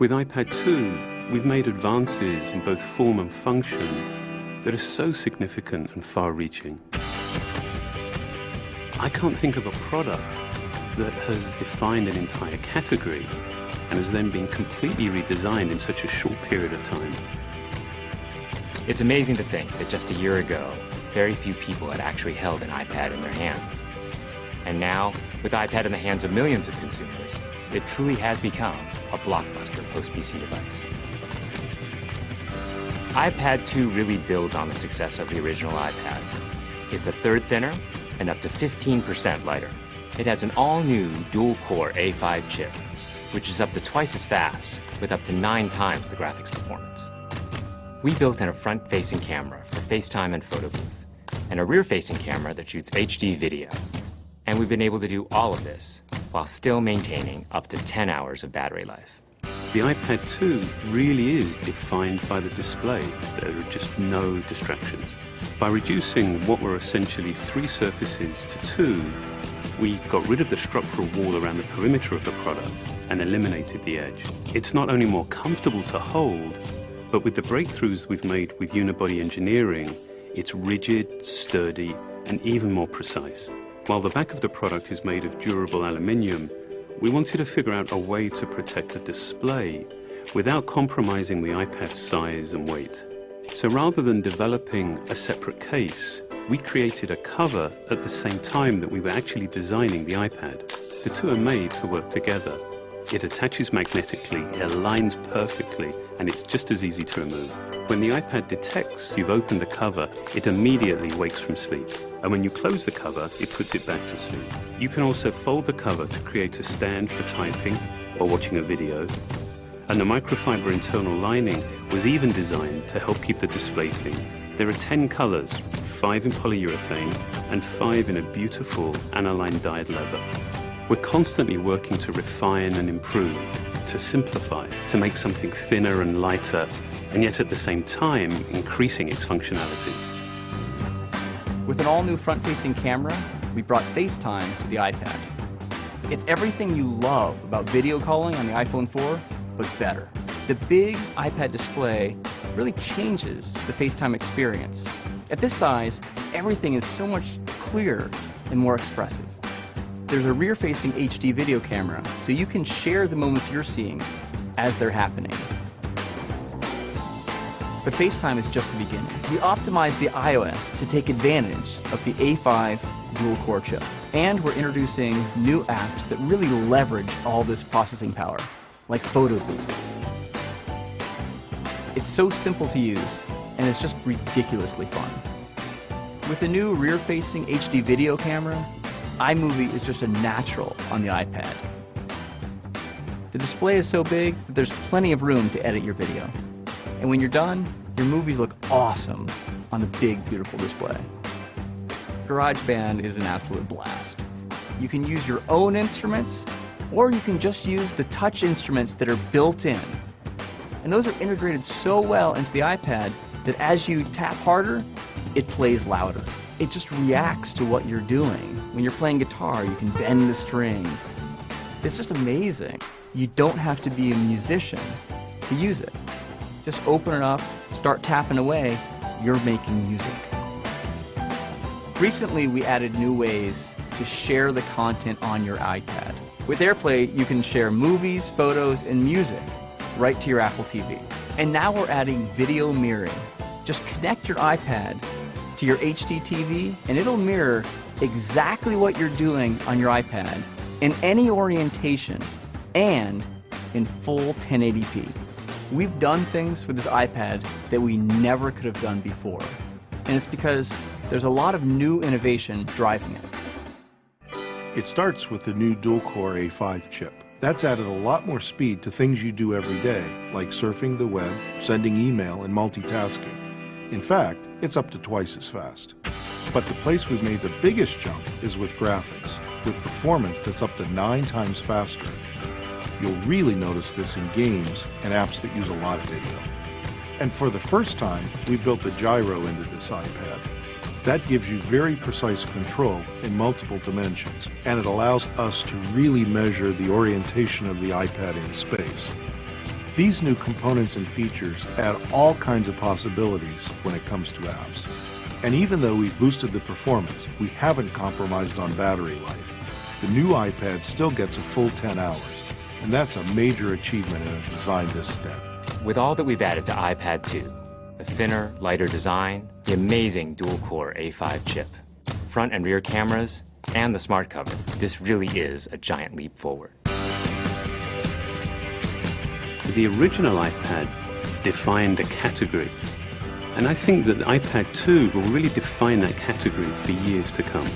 With iPad 2, we've made advances in both form and function that are so significant and far-reaching. I can't think of a product that has defined an entire category and has then been completely redesigned in such a short period of time. It's amazing to think that just a year ago, very few people had actually held an iPad in their hands. And now, with iPad in the hands of millions of consumers, it truly has become a blockbuster post-PC device. iPad 2 really builds on the success of the original iPad. It's a third thinner and up to 15% lighter. It has an all-new dual-core A5 chip, which is up to twice as fast, with up to 9 times the graphics performance. We built in a front-facing camera for FaceTime and photo booth, and a rear-facing camera that shoots HD video. And we've been able to do all of this while still maintaining up to 10 hours of battery life. The iPad 2 really is defined by the display. There are just no distractions. By reducing what were essentially 3 surfaces to 2, we got rid of the structural wall around the perimeter of the product and eliminated the edge. It's not only more comfortable to hold, but with the breakthroughs we've made with unibody engineering, it's rigid, sturdy, and even more precise. While the back of the product is made of durable aluminium, we wanted to figure out a way to protect the display without compromising the iPad's size and weight. So rather than developing a separate case, we created a cover at the same time that we were actually designing the iPad. The two are made to work together. It attaches magnetically, it aligns perfectly, and it's just as easy to remove. When the iPad detects you've opened the cover, it immediately wakes from sleep. And when you close the cover, it puts it back to sleep. You can also fold the cover to create a stand for typing or watching a video. And the microfiber internal lining was even designed to help keep the display clean. There are 10 colors, 5 in polyurethane and 5 in a beautiful aniline dyed leather. We're constantly working to refine and improve, to simplify, to make something thinner and lighter, and yet at the same time, increasing its functionality. With an all-new front-facing camera, we brought FaceTime to the iPad. It's everything you love about video calling on the iPhone 4, but better. The big iPad display really changes the FaceTime experience. At this size, everything is so much clearer and more expressive. There's a rear-facing HD video camera, so you can share the moments you're seeing as they're happening. But FaceTime is just the beginning. We optimized the iOS to take advantage of the A5 dual-core chip. And we're introducing new apps that really leverage all this processing power, like Photo Booth. It's so simple to use, and it's just ridiculously fun. With the new rear-facing HD video camera, iMovie is just a natural on the iPad. The display is so big that there's plenty of room to edit your video. And when you're done, your movies look awesome on the big, beautiful display. GarageBand is an absolute blast. You can use your own instruments, or you can just use the touch instruments that are built in. And those are integrated so well into the iPad that as you tap harder, it plays louder. It just reacts to what you're doing. When you're playing guitar, you can bend the strings. It's just amazing. You don't have to be a musician to use it. Just open it up, start tapping away, you're making music. Recently, we added new ways to share the content on your iPad. With AirPlay, you can share movies, photos, and music right to your Apple TV. And now we're adding video mirroring. Just connect your iPad to your HD TV, and it'll mirror exactly what you're doing on your iPad in any orientation and in full 1080p. We've done things with this iPad that we never could have done before, and it's because there's a lot of new innovation driving it. It starts with the new dual-core A5 chip. That's added a lot more speed to things you do every day, like surfing the web, sending email, and multitasking. In fact, it's up to twice as fast. But the place we've made the biggest jump is with graphics, with performance that's up to 9 times faster. You'll really notice this in games and apps that use a lot of video. And for the first time, we've built a gyro into this iPad. That gives you very precise control in multiple dimensions, and it allows us to really measure the orientation of the iPad in space. These new components and features add all kinds of possibilities when it comes to apps. And even though we've boosted the performance, we haven't compromised on battery life. The new iPad still gets a full 10 hours, and that's a major achievement in a design this thin. With all that we've added to iPad 2, the thinner, lighter design, the amazing dual-core A5 chip, front and rear cameras, and the smart cover, this really is a giant leap forward. The original iPad defined a category, and I think that iPad 2 will really define that category for years to come.